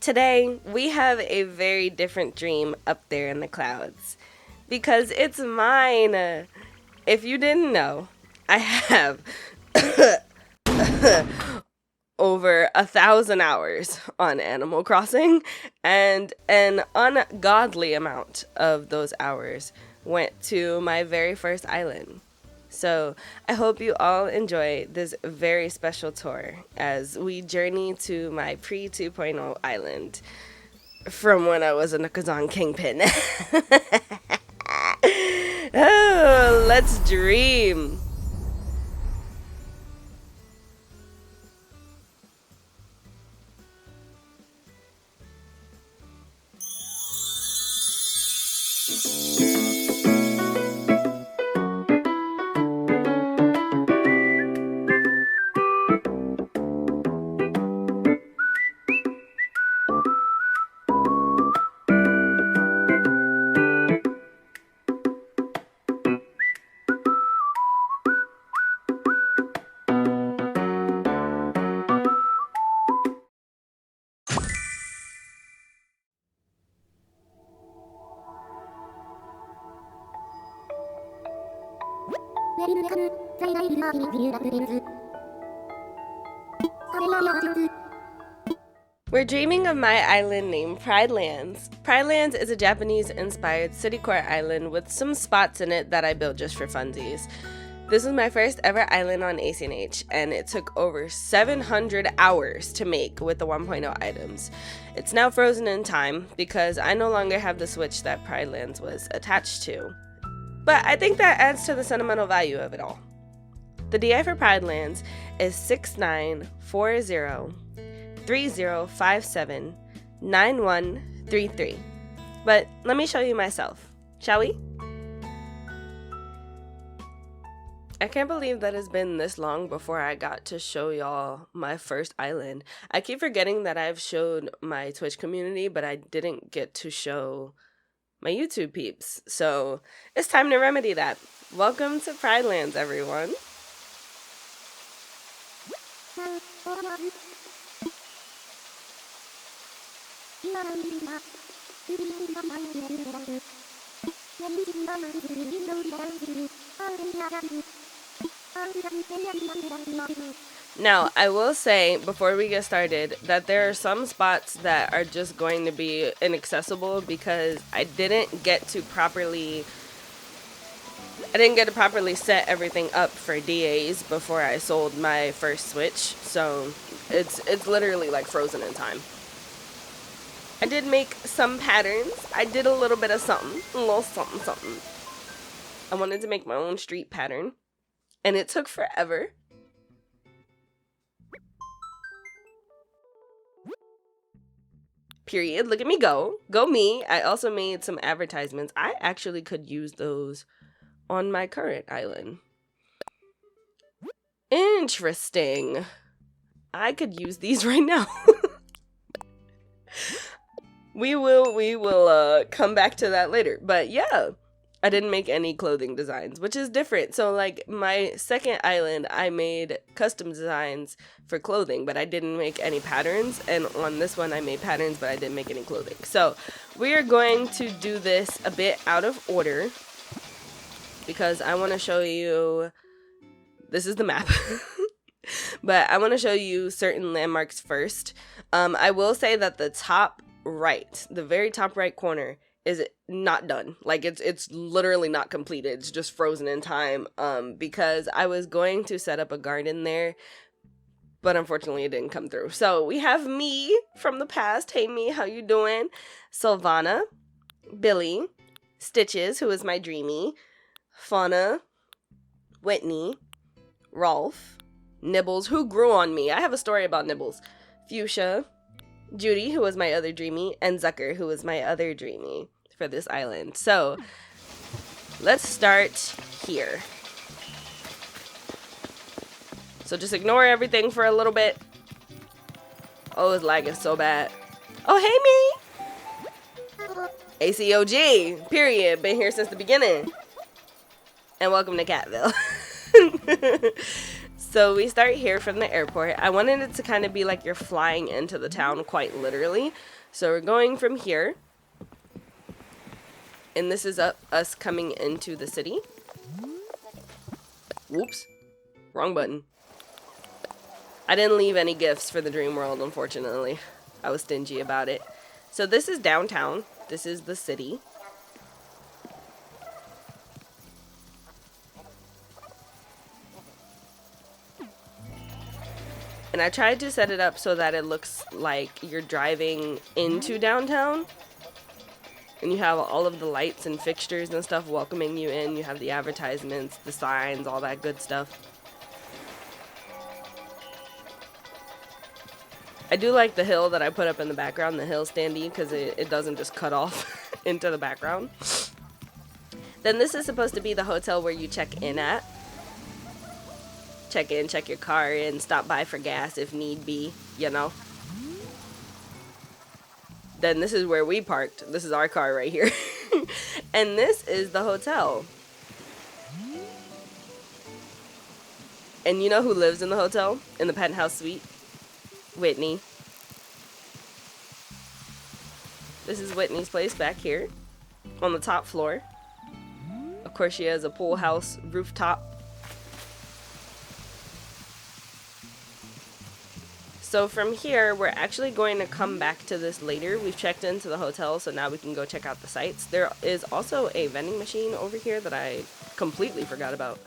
Today, we have a very different dream up there in the clouds because it's mine. If you didn't know, I have over 1,000 hours on Animal Crossing, and an ungodly amount of those hours went to my very first island. So I hope you all enjoy this very special tour as we journey to my pre 2.0 island from when I was a Kazan Kingpin. Oh, let's dream. We're dreaming of my island named Pride Lands. Pride Lands is a Japanese-inspired city-core island with some spots in it that I built just for funsies. This was my first ever island on ACNH, and it took over 700 hours to make with the 1.0 items. It's now frozen in time because I no longer have the Switch that Pride Lands was attached to. But I think that adds to the sentimental value of it all. The DI for Pride Lands is 6940 3057 9133. But let me show you myself, shall we? I can't believe that it's been this long before I got to show y'all my first island. I keep forgetting that I've showed my Twitch community, but I didn't get to show my YouTube peeps. So it's time to remedy that. Welcome to Pride Lands, everyone. Now, I will say before we get started that there are some spots that are just going to be inaccessible because I didn't get to properly set everything up for DAs before I sold my first Switch. So it's literally like frozen in time. I did make some patterns. I did a little bit of something, a little something, something. I wanted to make my own street pattern, and it took forever. Period. Look at me go. Go me. I also made some advertisements. I actually could use those on my current island. Interesting. I could use these right now. We will come back to that later. But yeah, I didn't make any clothing designs, which is different. So like my second island, I made custom designs for clothing, but I didn't make any patterns. And on this one, I made patterns, but I didn't make any clothing. So we are going to do this a bit out of order because I want to show you, this is the map, but I want to show you certain landmarks first. I will say that the top right, the very top right corner is not done. Like it's literally not completed. It's just frozen in time because I was going to set up a garden there, but unfortunately it didn't come through. So we have me from the past. Hey me, how you doing? Sylvana, Billy, Stitches, who is my dreamy, Fauna, Whitney, Rolf, Nibbles, who grew on me. I have a story about Nibbles. Fuchsia, Judy, who was my other dreamy, and Zucker, who was my other dreamy for this island. So let's start here. So just ignore everything for a little bit. Oh, it's lagging so bad. Oh, hey me! ACOG, period. Been here since the beginning. And welcome to Catville. So we start here from the airport. I wanted it to kind of be like you're flying into the town quite literally. So we're going from here. And this is us coming into the city. Whoops. Wrong button. I didn't leave any gifts for the dream world, unfortunately. I was stingy about it. So this is downtown. This is the city. And I tried to set it up so that it looks like you're driving into downtown. And you have all of the lights and fixtures and stuff welcoming you in. You have the advertisements, the signs, all that good stuff. I do like the hill that I put up in the background, the hill standee, because it doesn't just cut off into the background. Then this is supposed to be the hotel where you check in at. Check in, check your car in, stop by for gas if need be, you know. Then this is where we parked. This is our car right here. And this is the hotel. And you know who lives in the hotel? In the penthouse suite? Whitney. This is Whitney's place back here on the top floor. Of course, she has a pool house rooftop. So from here, we're actually going to come back to this later. We've checked into the hotel, so now we can go check out the sights. There is also a vending machine over here that I completely forgot about.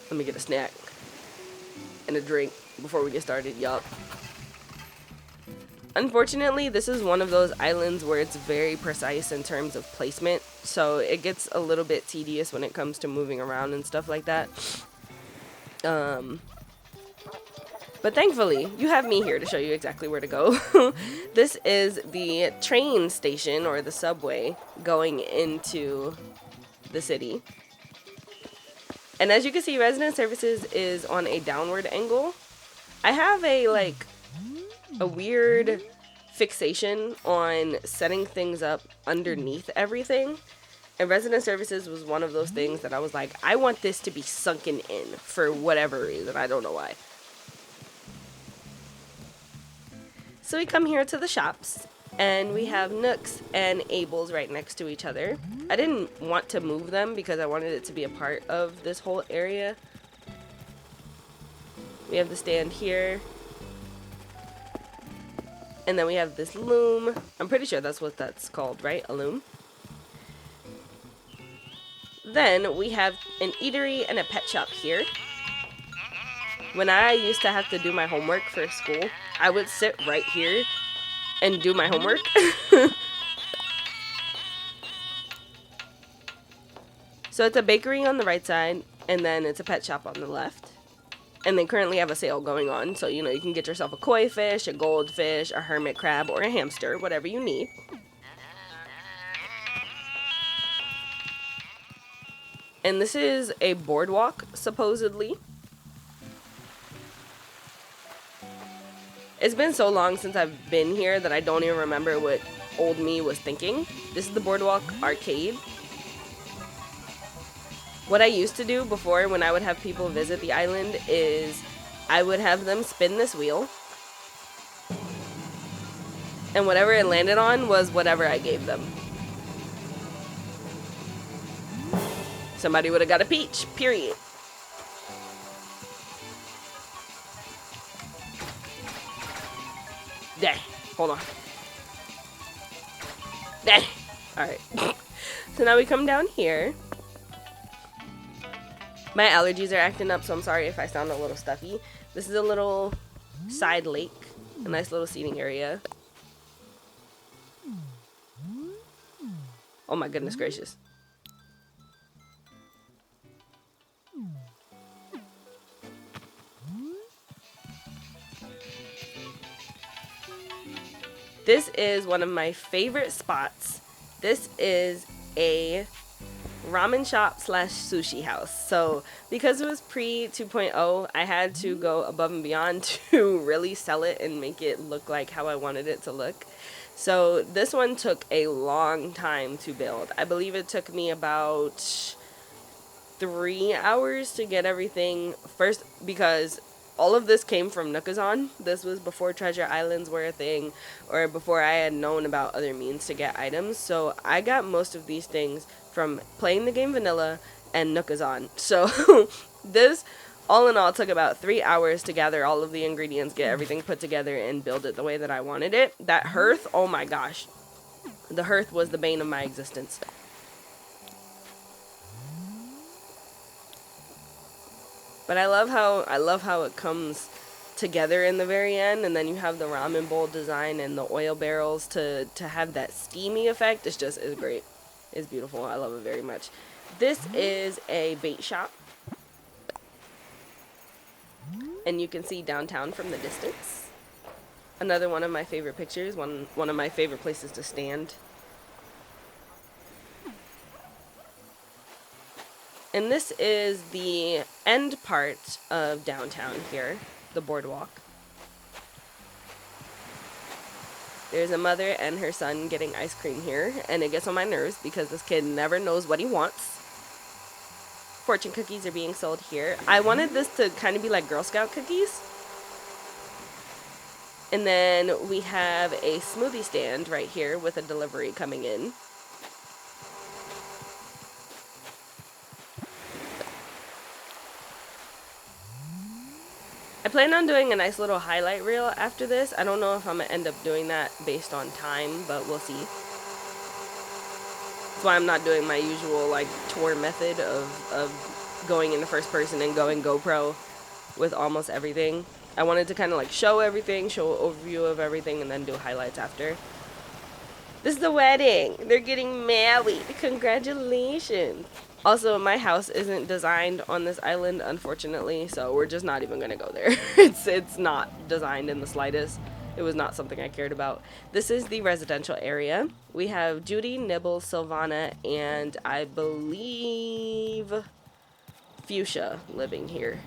Let me get a snack and a drink before we get started. Yup. Unfortunately, this is one of those islands where it's very precise in terms of placement, so it gets a little bit tedious when it comes to moving around and stuff like that. But thankfully, you have me here to show you exactly where to go. This is the train station, or the subway, going into the city. And as you can see, resident services is on a downward angle. I have a weird fixation on setting things up underneath everything. And resident services was one of those things that I was like, I want this to be sunken in for whatever reason. I don't know why. So we come here to the shops, and we have Nooks and Abel's right next to each other. I didn't want to move them because I wanted it to be a part of this whole area. We have the stand here. And then we have this loom. I'm pretty sure that's what that's called, right? A loom. Then we have an eatery and a pet shop here. When I used to have to do my homework for school, I would sit right here and do my homework. So it's a bakery on the right side, and then it's a pet shop on the left. And they currently have a sale going on, so you can get yourself a koi fish, a goldfish, a hermit crab, or a hamster, whatever you need. And this is a boardwalk, supposedly. It's been so long since I've been here that I don't even remember what old me was thinking. This is the Boardwalk Arcade. What I used to do before, when I would have people visit the island, is I would have them spin this wheel. And whatever it landed on was whatever I gave them. Somebody would have got a peach, period. Dang, hold on. Dang. Alright. So now we come down here. My allergies are acting up, so I'm sorry if I sound a little stuffy. This is a little side lake. A nice little seating area. Oh my goodness gracious. This is one of my favorite spots. This is a ramen shop / sushi house. So because it was pre 2.0, I had to go above and beyond to really sell it and make it look like how I wanted it to look. So this one took a long time to build. I believe it took me about 3 hours to get everything first, because all of this came from Nookazon. This was before Treasure Islands were a thing, or before I had known about other means to get items. So I got most of these things from playing the game vanilla and Nookazon. So this, all in all, took about 3 hours to gather all of the ingredients, get everything put together, and build it the way that I wanted it. That hearth, oh my gosh. The hearth was the bane of my existence. But I love how it comes together in the very end, and then you have the ramen bowl design and the oil barrels to have that steamy effect. It's great. It's beautiful. I love it very much. This is a bait shop, and you can see downtown from the distance. Another one of my favorite pictures, one of my favorite places to stand. And this is the end part of downtown here, the boardwalk. There's a mother and her son getting ice cream here, and it gets on my nerves because this kid never knows what he wants. Fortune cookies are being sold here. I wanted this to kind of be like Girl Scout cookies. And then we have a smoothie stand right here with a delivery coming in. I plan on doing a nice little highlight reel after this. I don't know if I'm going to end up doing that based on time, but we'll see. That's why I'm not doing my usual like tour method of going into first person and going GoPro with almost everything. I wanted to kind of like show everything, show an overview of everything, and then do highlights after. This is the wedding. They're getting married. Congratulations. Also, my house isn't designed on this island, unfortunately, so we're just not even gonna go there. It's not designed in the slightest. It was not something I cared about. This is the residential area. We have Judy, Nibble, Sylvana, and I believe Fuchsia living here.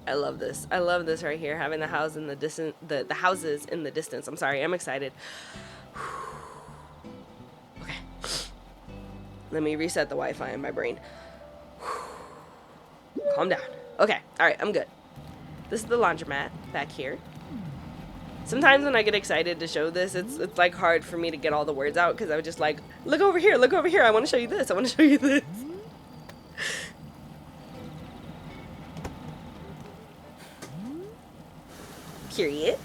I love this. I love this right here, having the house in the distance, the houses in the distance. I'm sorry, I'm excited. Okay. Let me reset the Wi-Fi in my brain. Calm down. Okay. All right, I'm good. This is the laundromat back here. Sometimes when I get excited to show this, it's like hard for me to get all the words out because I would just like, look over here, look over here. I want to show you this. I want to show you this. Period.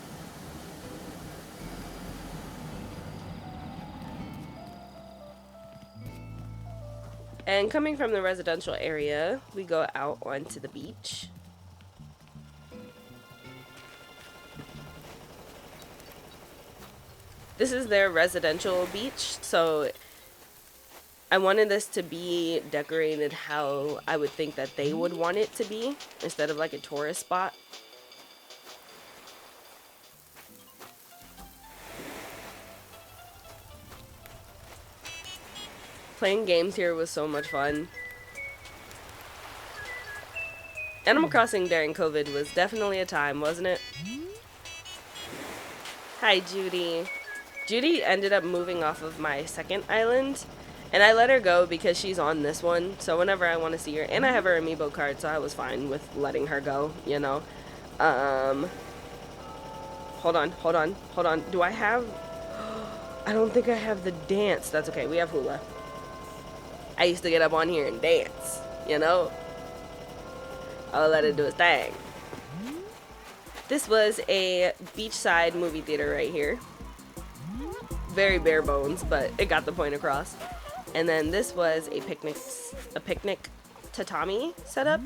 And coming from the residential area, we go out onto the beach. This is their residential beach, so I wanted this to be decorated how I would think that they would want it to be, instead of like a tourist spot. Playing games here was so much fun. Animal Crossing during COVID was definitely a time, wasn't it? Hi, Judy. Judy ended up moving off of my second island, and I let her go because she's on this one, so whenever I want to see her, and I have her amiibo card, so I was fine with letting her go, you know. Hold on. Do I have... I don't think I have the dance. That's okay, we have hula. I used to get up on here and dance, you know? I'll let it do its thing. This was a beachside movie theater right here. Very bare bones, but it got the point across. And then this was a picnic tatami setup.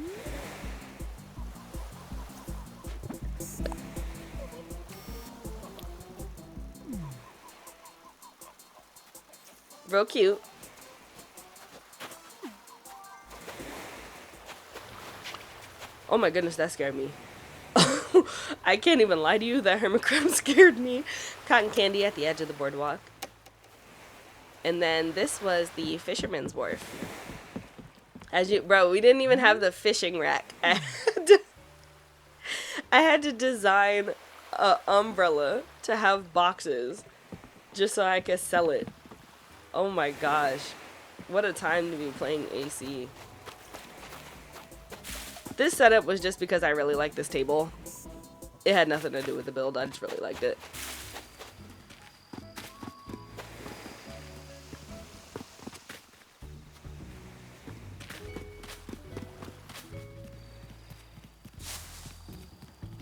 Real cute. Oh my goodness, that scared me. I can't even lie to you, that hermit crab scared me. Cotton candy at the edge of the boardwalk. And then this was the fisherman's wharf. Bro, we didn't even have the fishing rack. I had to design an umbrella to have boxes just so I could sell it. Oh my gosh. What a time to be playing AC. This setup was just because I really liked this table. It had nothing to do with the build, I just really liked it.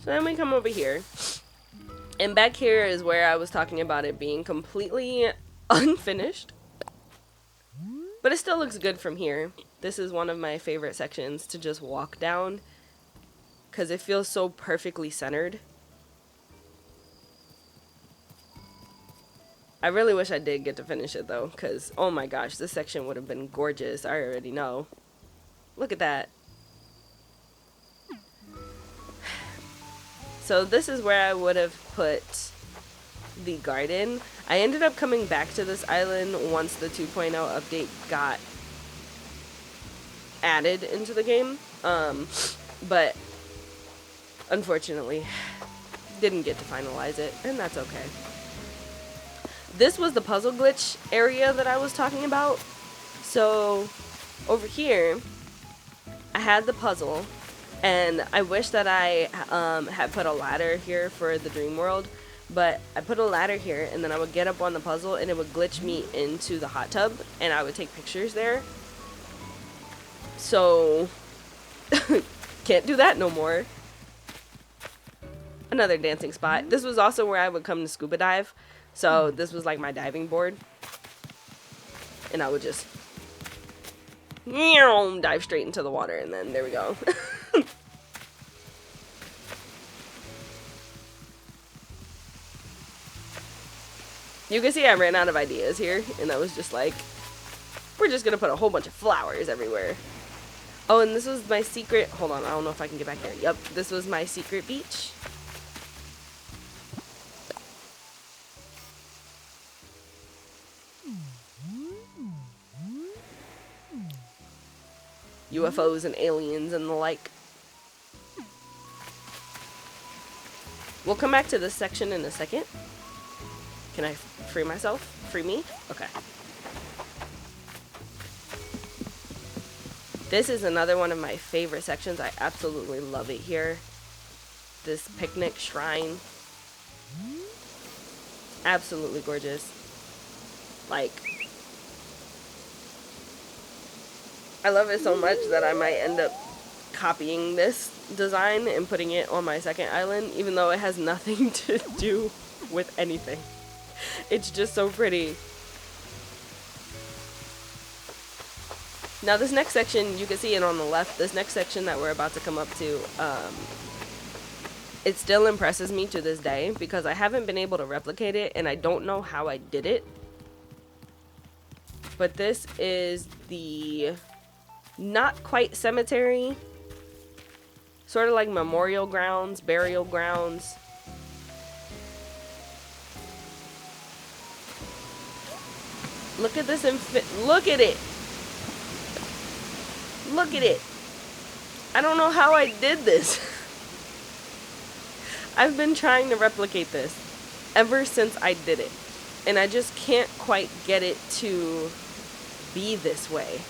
So then we come over here. And back here is where I was talking about it being completely unfinished. But it still looks good from here. This is one of my favorite sections to just walk down, because it feels so perfectly centered. I really wish I did get to finish it though, because oh my gosh, this section would have been gorgeous. I already know. Look at that. So this is where I would have put the garden. I ended up coming back to this island once the 2.0 update got added into the game. But unfortunately, didn't get to finalize it, and that's okay. This was the puzzle glitch area that I was talking about. So over here, I had the puzzle, and I wish that I had put a ladder here for the dream world, but I put a ladder here, and then I would get up on the puzzle, and it would glitch me into the hot tub, and I would take pictures there. So can't do that no more. Another dancing spot. This was also where I would come to scuba dive. So this was like my diving board, and I would just dive straight into the water, and then there we go. You can see I ran out of ideas here, and I was just like, we're just gonna put a whole bunch of flowers everywhere. Oh, and this was my secret, hold on, I don't know if I can get back there. Yep, this was my secret beach. UFOs and aliens and the like. We'll come back to this section in a second. Can I free myself? Free me? Okay. This is another one of my favorite sections. I absolutely love it here. This picnic shrine. Absolutely gorgeous. Like, I love it so much that I might end up copying this design and putting it on my second island, even though it has nothing to do with anything. It's just so pretty. Now this next section, you can see it on the left, this next section that we're about to come up to, it still impresses me to this day because I haven't been able to replicate it, and I don't know how I did it. But this is the not quite cemetery, sort of like memorial grounds, burial grounds. Look at this look at it. Look at it. I don't know how I did this. I've been trying to replicate this ever since I did it, and I just can't quite get it to be this way.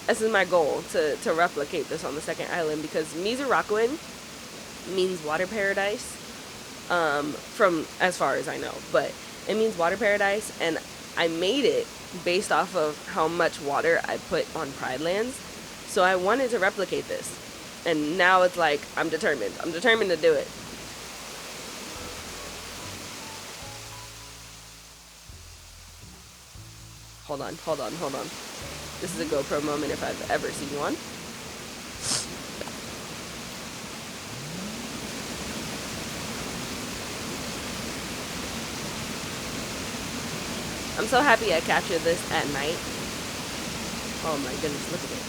This is my goal, to replicate this on the second island, because Mizurakuin means water paradise, from as far as I know, but it means water paradise, and I made it based off of how much water I put on Pride Lands, so I wanted to replicate this, and now it's like, I'm determined to do it. Hold on. This is a GoPro moment if I've ever seen one. I'm so happy I captured this at night. Oh my goodness, look at it.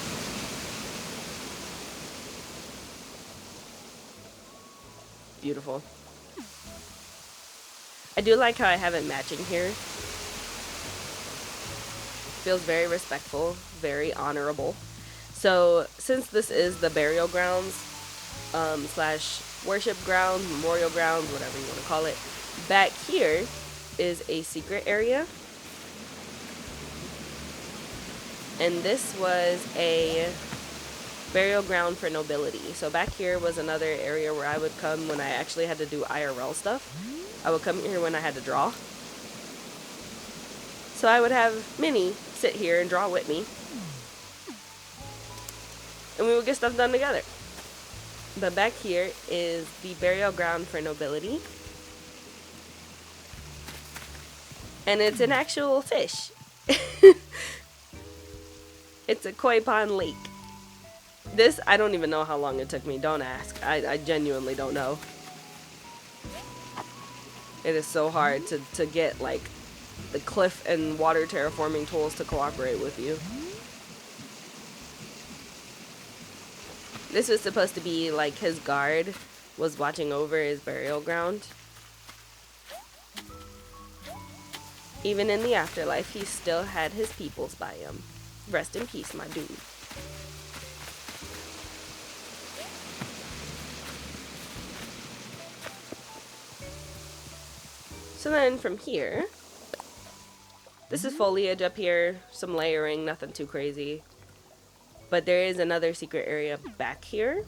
Beautiful. I do like how I have it matching here. Feels very respectful, very honorable. So since this is the burial grounds slash worship grounds, memorial grounds, whatever you want to call it, Back here is a secret area. And this was a burial ground for nobility. So back here was another area where I would come when I actually had to do IRL stuff. I would come here when I had to draw. So I would have Minnie sit here and draw with me. And we would get stuff done together. But back here is the burial ground for nobility. And it's an actual fish. It's a koi pond lake. This, I don't even know how long it took me. Don't ask. I genuinely don't know. It is so hard to get, like, the cliff and water terraforming tools to cooperate with you. This was supposed to be, like, his guard was watching over his burial ground. Even in the afterlife, he still had his peoples by him. Rest in peace, my dude. So then from here, this is foliage up here, some layering, nothing too crazy. But there is another secret area back here.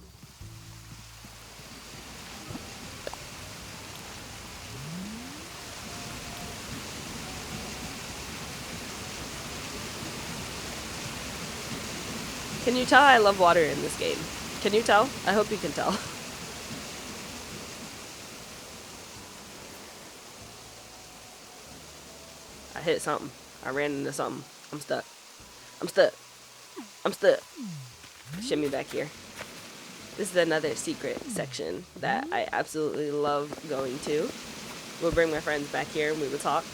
Can you tell I love water in this game? Can you tell? I hope you can tell. I hit something. I ran into something. I'm stuck. I'm stuck. I'm stuck. Shimmy back here. This is another secret section that I absolutely love going to. We'll bring my friends back here and we will talk.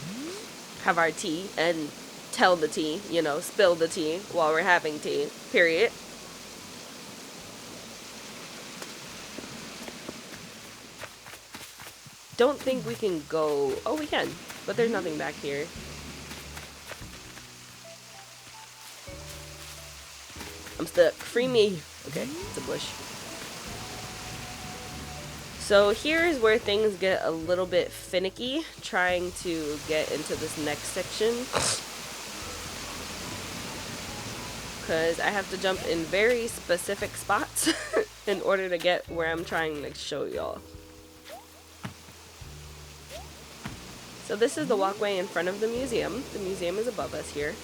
Have our tea and tell the tea, you know, spill the tea while we're having tea, period. Don't think we can go, oh we can, but there's nothing back here. I'm stuck, free me. Okay, it's a bush. So here is where things get a little bit finicky, trying to get into this next section. Because I have to jump in very specific spots in order to get where I'm trying to show y'all. So this is the walkway in front of the museum. The museum is above us here.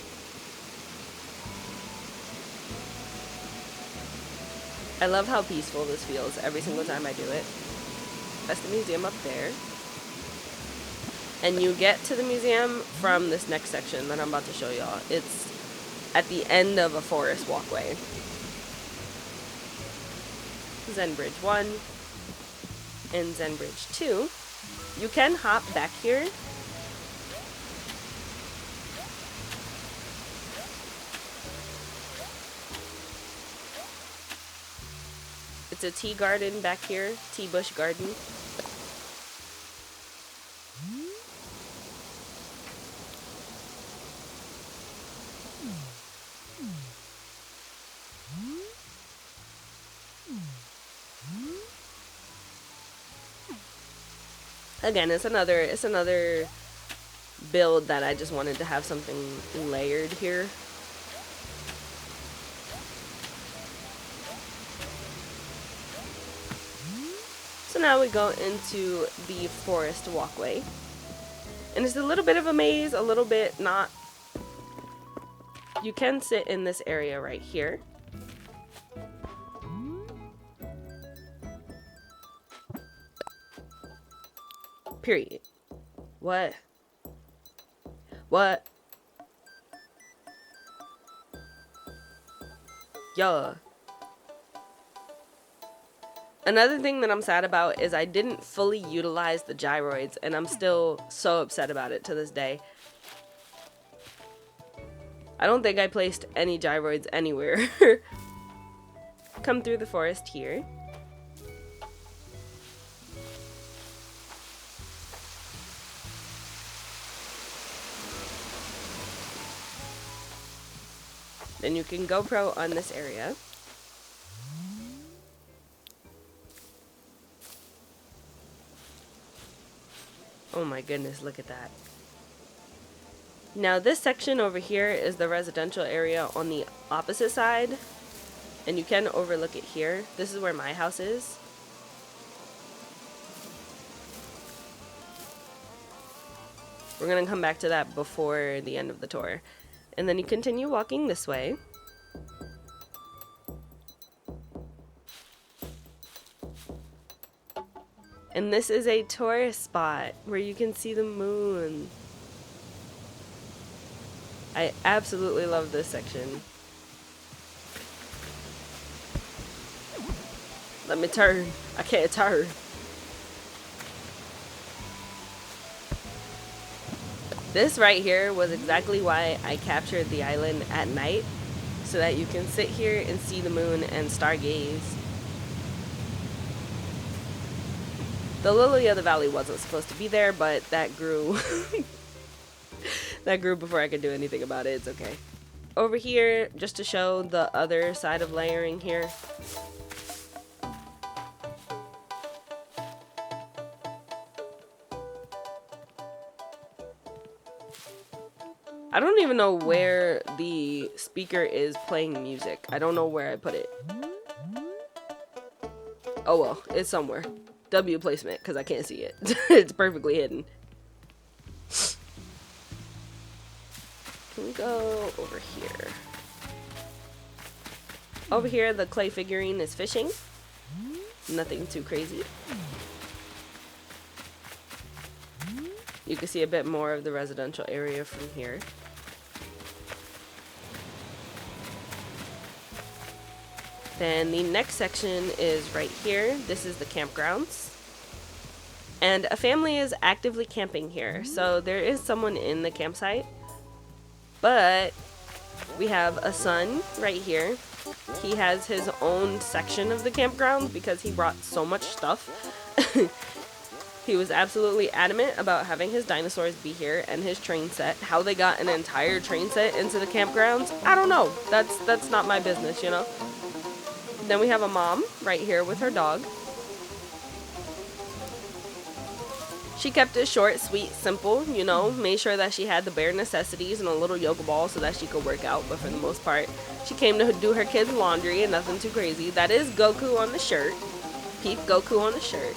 I love how peaceful this feels every single time I do it. That's the museum up there. And you get to the museum from this next section that I'm about to show y'all. It's at the end of a forest walkway. Zen Bridge 1 and Zen Bridge 2. You can hop back here. It's a tea garden back here, tea bush garden. Again, it's another build that I just wanted to have something layered here. So now we go into the forest walkway. And it's a little bit of a maze, a little bit not. You can sit in this area right here. Period. What? What? Yeah. Another thing that I'm sad about is I didn't fully utilize the gyroids, and I'm still so upset about it to this day. I don't think I placed any gyroids anywhere. Come through the forest here. Then you can GoPro on this area. Oh my goodness, look at that. Now this section over here is the residential area on the opposite side. And you can overlook it here. This is where my house is. We're gonna come back to that before the end of the tour. And then you continue walking this way. And this is a tourist spot where you can see the moon. I absolutely love this section. Let me turn. I can't turn. This right here was exactly why I captured the island at night, so that you can sit here and see the moon and stargaze. The lily of the valley wasn't supposed to be there, but that grew. That grew before I could do anything about it. It's okay. Over here, just to show the other side of layering here. I don't even know where the speaker is playing music. I don't know where I put it. Oh well, it's somewhere. W placement, because I can't see it. It's perfectly hidden. Can we go over here? Over here, the clay figurine is fishing. Nothing too crazy. You can see a bit more of the residential area from here. Then the next section is right here. This is the campgrounds. And a family is actively camping here. So there is someone in the campsite. But we have a son right here. He has his own section of the campground because he brought so much stuff. He was absolutely adamant about having his dinosaurs be here and his train set. How they got an entire train set into the campgrounds, I don't know. That's not my business, you know? Then we have a mom right here with her dog. She kept it short, sweet, simple, you know, made sure that she had the bare necessities and a little yoga ball so that she could work out, but for the most part, she came to do her kids' laundry and nothing too crazy. That is Goku on the shirt. Peep Goku on the shirt.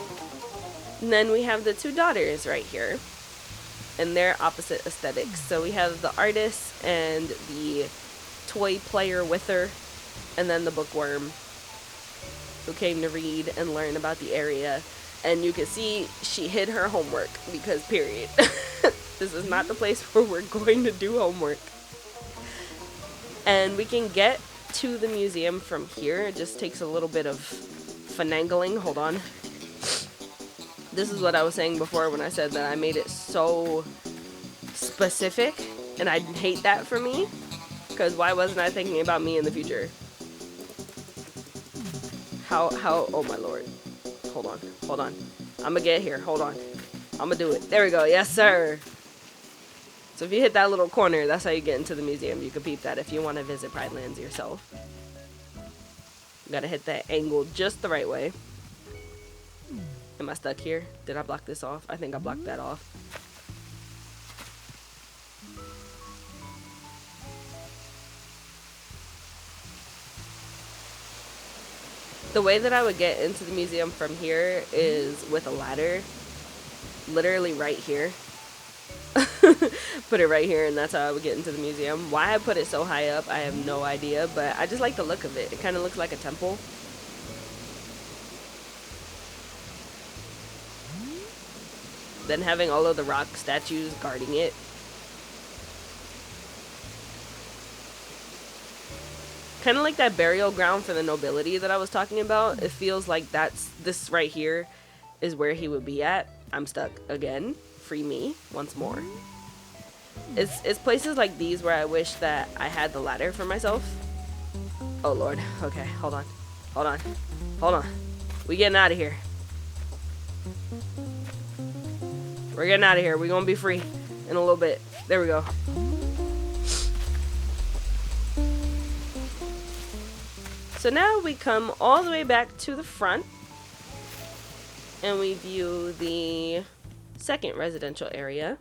And then we have the two daughters right here, and their opposite aesthetics. So we have the artist and the toy player with her, and then the bookworm who came to read and learn about the area. And you can see she hid her homework because period. This is not the place where we're going to do homework. And we can get to the museum from here. It just takes a little bit of finagling. Hold on. This is what I was saying before when I said that I made it so specific, and I hate that for me, because why wasn't I thinking about me in the future? How, oh my lord. Hold on. I'm gonna get here, hold on. I'm gonna do it. There we go, yes sir. So if you hit that little corner, that's how you get into the museum. You can peep that if you want to visit Pride Lands yourself. You gotta hit that angle just the right way. Am I stuck here? Did I block this off? I think I blocked that off. The way that I would get into the museum from here is with a ladder. Literally right here. Put it right here, and that's how I would get into the museum. Why I put it so high up, I have no idea, but I just like the look of it. It kind of looks like a temple. Then having all of the rock statues guarding it. Kind of like that burial ground for the nobility that I was talking about. It feels like this right here is where he would be at. I'm stuck again. Free me once more. It's places like these where I wish that I had the ladder for myself. Oh lord. Okay, hold on. We getting out of here. We're getting out of here. We're gonna be free in a little bit. There we go. So now we come all the way back to the front, and we view the second residential area,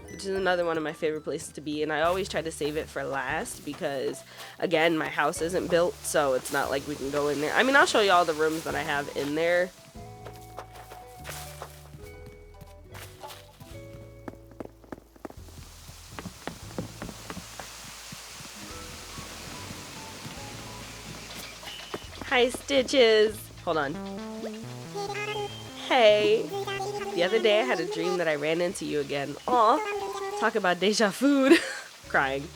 which is another one of my favorite places to be, and I always try to save it for last because, again, my house isn't built, so it's not like we can go in there. I mean, I'll show you all the rooms that I have in there. Hi, Stitches. Hold on. Hey. The other day I had a dream that I ran into you again. Aw. Talk about deja vu. Crying.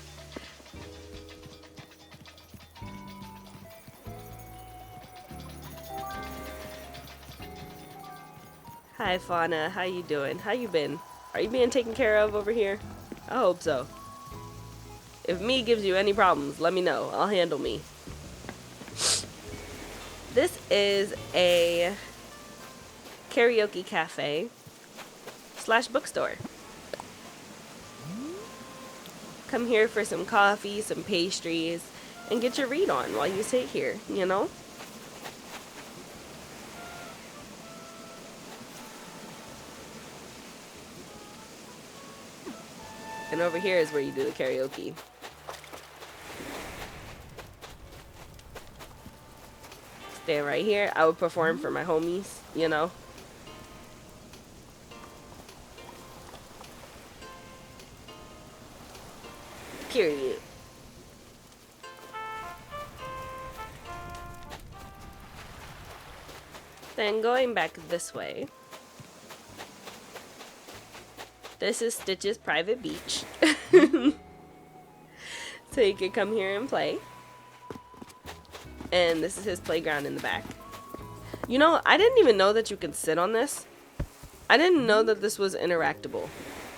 Hi, Fauna. How you doing? How you been? Are you being taken care of over here? I hope so. If me gives you any problems, let me know. I'll handle me. This is a karaoke cafe / bookstore. Come here for some coffee, some pastries, and get your read on while you sit here, you know? And over here is where you do the karaoke. Stay right here. I would perform for my homies, you know? Period. Then going back this way, this is Stitch's private beach. So you could come here and play. And this is his playground in the back. You know, I didn't even know that you could sit on this. I didn't know that this was interactable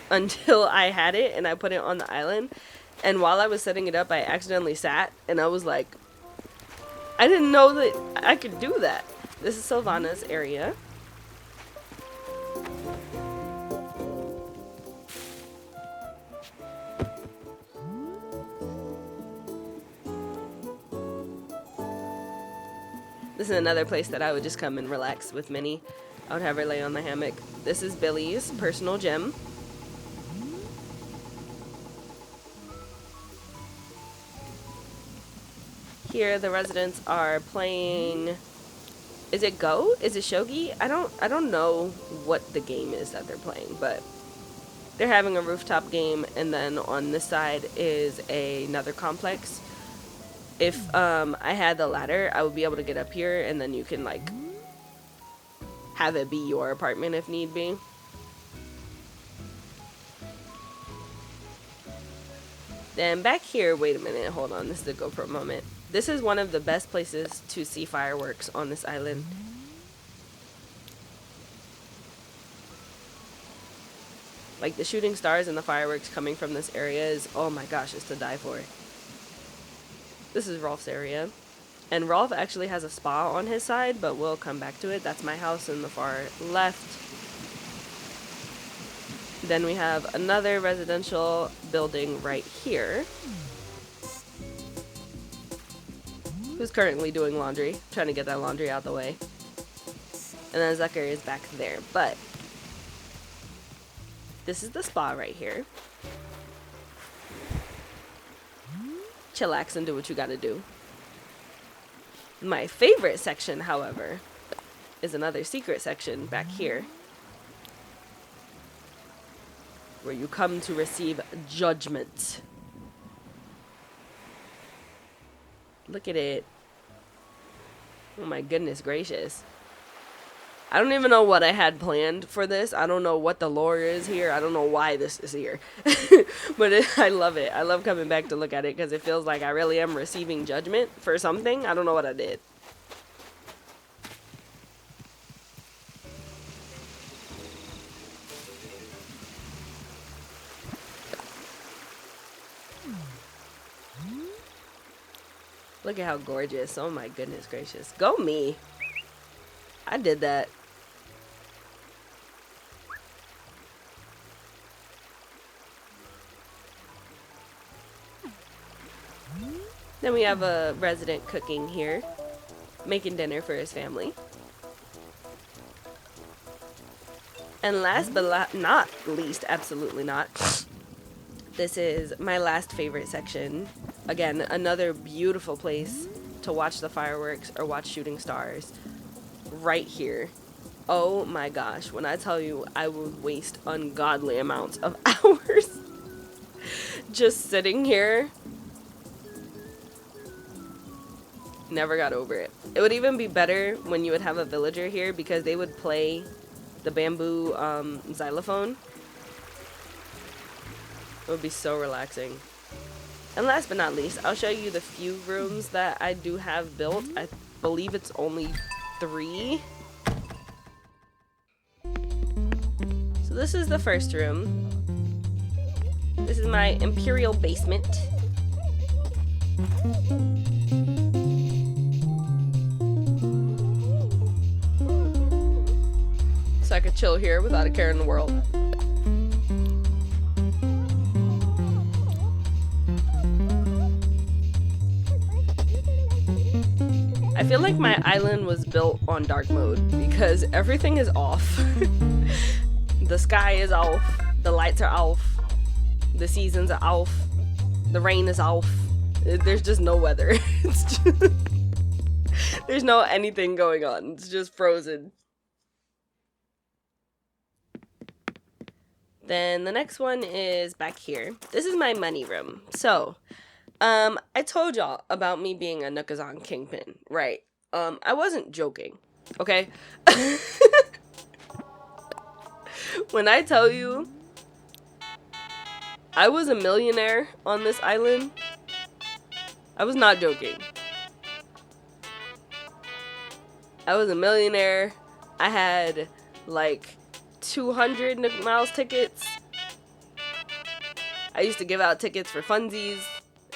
until I had it and I put it on the island. And while I was setting it up, I accidentally sat and I was like, I didn't know that I could do that. This is Sylvana's area. This is another place that I would just come and relax with Minnie. I would have her lay on the hammock. This is Billy's personal gym. Here the residents are playing, is it Go? Is it Shogi? I don't know what the game is that they're playing, but they're having a rooftop game, and then on this side is another complex. If I had the ladder, I would be able to get up here, and then you can like have it be your apartment if need be. Then back here, wait a minute, hold on, this is a GoPro moment. This is one of the best places to see fireworks on this island. Like the shooting stars and the fireworks coming from this area is, oh my gosh, it's to die for. This is Rolf's area. And Rolf actually has a spa on his side, but we'll come back to it. That's my house in the far left. Then we have another residential building right here. Who's currently doing laundry, trying to get that laundry out the way. And then Zucker is back there. But this is the spa right here. Chillax and do what you gotta do. My favorite section, however, is another secret section back here, where you come to receive judgment. Look at it. Oh my goodness gracious. I don't even know what I had planned for this. I don't know what the lore is here. I don't know why this is here. But I love it. I love coming back to look at it because it feels like I really am receiving judgment for something. I don't know what I did. Look at how gorgeous. Oh my goodness gracious. Go me. I did that. Then we have a resident cooking here, making dinner for his family. And last but not least, absolutely not, this is my last favorite section. Again, another beautiful place to watch the fireworks or watch shooting stars. Right here. Oh my gosh, when I tell you I would waste ungodly amounts of hours just sitting here. Never got over it. It would even be better when you would have a villager here because they would play the bamboo xylophone. It would be so relaxing. And last but not least, I'll show you the few rooms that I do have built. I believe it's only 3. So this is the first room. This is my imperial basement. So I could chill here without a care in the world. I feel like my island was built on dark mode because everything is off. The sky is off, the lights are off, the seasons are off, the rain is off. There's just no weather. It's just, there's no anything going on. It's just frozen. Then the next one is back here. This is my money room. So, I told y'all about me being a Nookazon kingpin, right? I wasn't joking, okay? When I tell you I was a millionaire on this island, I was not joking. I was a millionaire. I had like 200 Nook Miles tickets. I used to give out tickets for funsies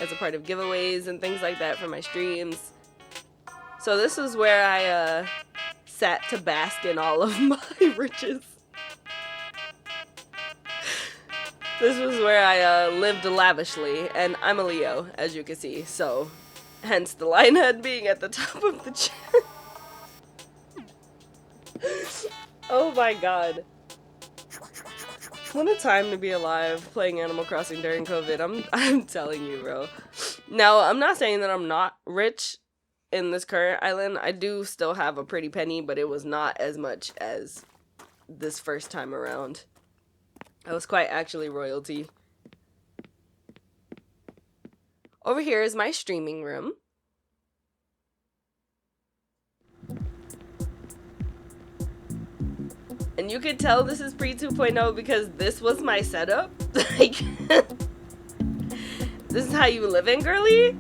as a part of giveaways and things like that for my streams. So this is where I sat to bask in all of my riches. This was where I lived lavishly, and I'm a Leo, as you can see, so hence the lion head being at the top of the chair. Oh my god. What a time to be alive playing Animal Crossing during COVID. I'm telling you, bro. Now, I'm not saying that I'm not rich in this current island. I do still have a pretty penny, but it was not as much as this first time around. I was quite actually royalty. Over here is my streaming room. And you could tell this is pre 2.0 because this was my setup. Like, this is how you living, girly?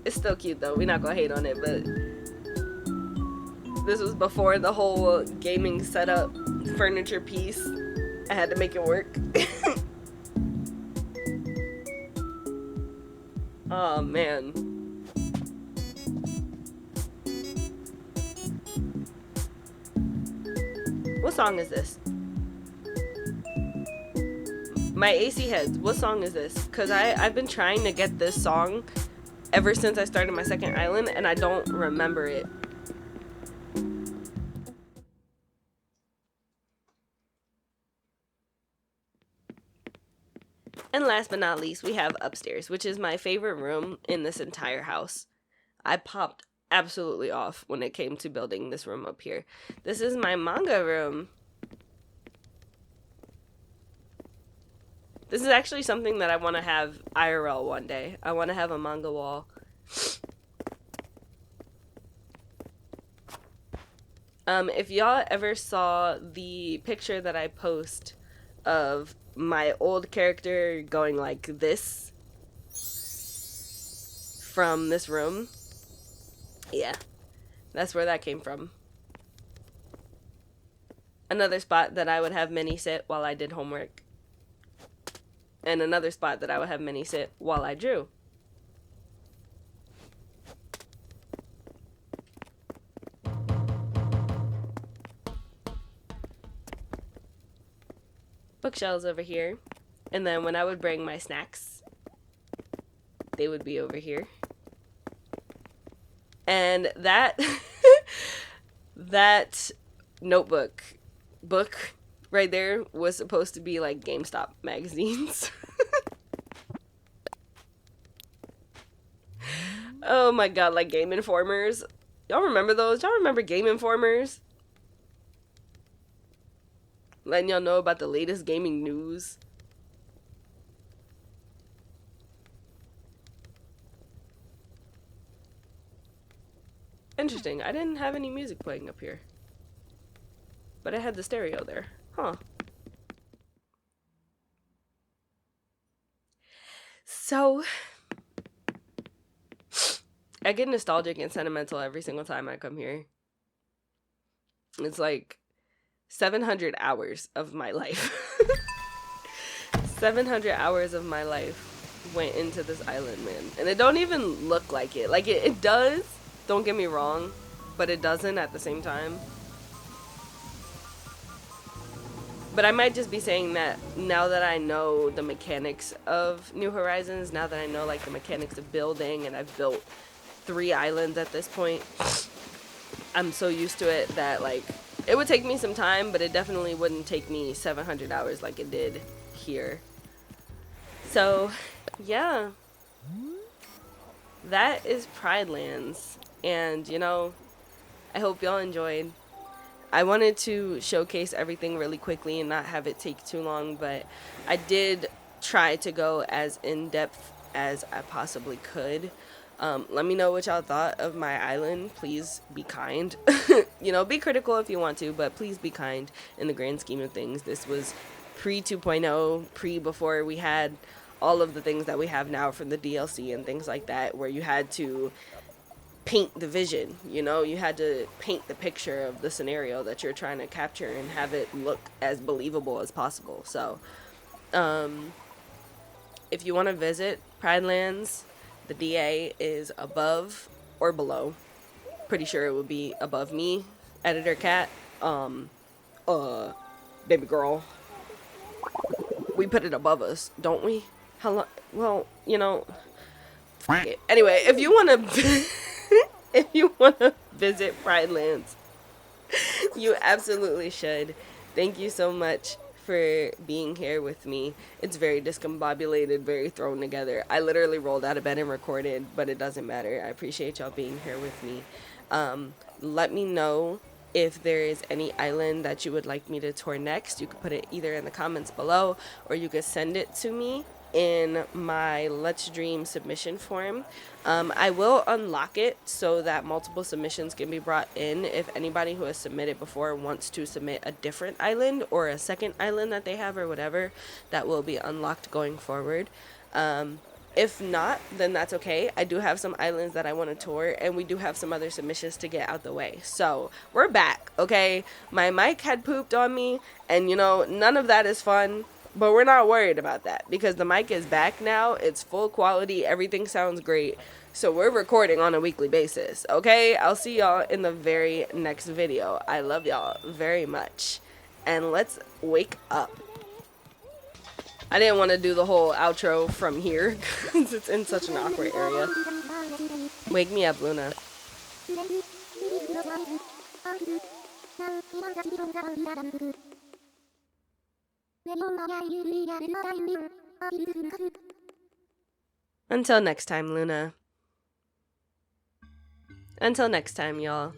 It's still cute though. We're not gonna hate on it, but this was before the whole gaming setup furniture piece. I had to make it work. Oh man. What song is this? My AC heads, what song is this? Because I've been trying to get this song ever since I started my second island, and I don't remember it. And last but not least, we have upstairs, which is my favorite room in this entire house. I popped absolutely off when it came to building this room up here. This is my manga room. This is actually something that I want to have IRL one day. I want to have a manga wall. If y'all ever saw the picture that I post of my old character going like this from this room, yeah, that's where that came from. Another spot that I would have Minnie sit while I did homework. And another spot that I would have Minnie sit while I drew. Bookshelves over here. And then when I would bring my snacks, they would be over here. And that that book right there was supposed to be like GameStop magazines. Oh my god, like Game Informers. Y'all remember those? Y'all remember Game Informers? Letting y'all know about the latest gaming news. Interesting. I didn't have any music playing up here. But I had the stereo there. Huh. So, I get nostalgic and sentimental every single time I come here. It's like 700 hours of my life. 700 hours of my life went into this island, man. And it don't even look like it. Like, it does, don't get me wrong, but it doesn't at the same time. But I might just be saying that now that I know the mechanics of New Horizons, now that I know, like, the mechanics of building, and I've built 3 islands at this point, I'm so used to it that, like, it would take me some time, but it definitely wouldn't take me 700 hours like it did here. So, yeah. That is Pride Lands. And, you know, I hope y'all enjoyed. I wanted to showcase everything really quickly and not have it take too long, but I did try to go as in-depth as I possibly could. Let me know what y'all thought of my island. Please be kind. You know, be critical if you want to, but please be kind in the grand scheme of things. This was pre 2.0, before we had all of the things that we have now from the DLC and things like that, where you had to paint the vision, you know, you had to paint the picture of the scenario that you're trying to capture and have it look as believable as possible. So, if you want to visit Pride Lands, the DA is above or below. Pretty sure it would be above me, Editor Cat. Baby girl. We put it above us, don't we? How long? Well, you know. Anyway, if you want to, if you want to visit Pride Lands, you absolutely should. Thank you so much for being here with me. It's very discombobulated, very thrown together. I literally rolled out of bed and recorded, but it doesn't matter. I appreciate y'all being here with me. Let me know if there is any island that you would like me to tour next. You could put it either in the comments below, or you could send it to me in my Let's Dream submission form. I will unlock it so that multiple submissions can be brought in if anybody who has submitted before wants to submit a different island or a second island that they have or whatever. That will be unlocked going forward. If not, then that's okay. I do have some islands that I want to tour, and we do have some other submissions to get out the way. So, we're back, okay? My mic had pooped on me, and you know, none of that is fun. But we're not worried about that because the mic is back now. It's full quality. Everything sounds great. So we're recording on a weekly basis, okay? I'll see y'all in the very next video. I love y'all very much. And let's wake up. I didn't want to do the whole outro from here because it's in such an awkward area. Wake me up, Luna. Until next time, Luna. Until next time, y'all.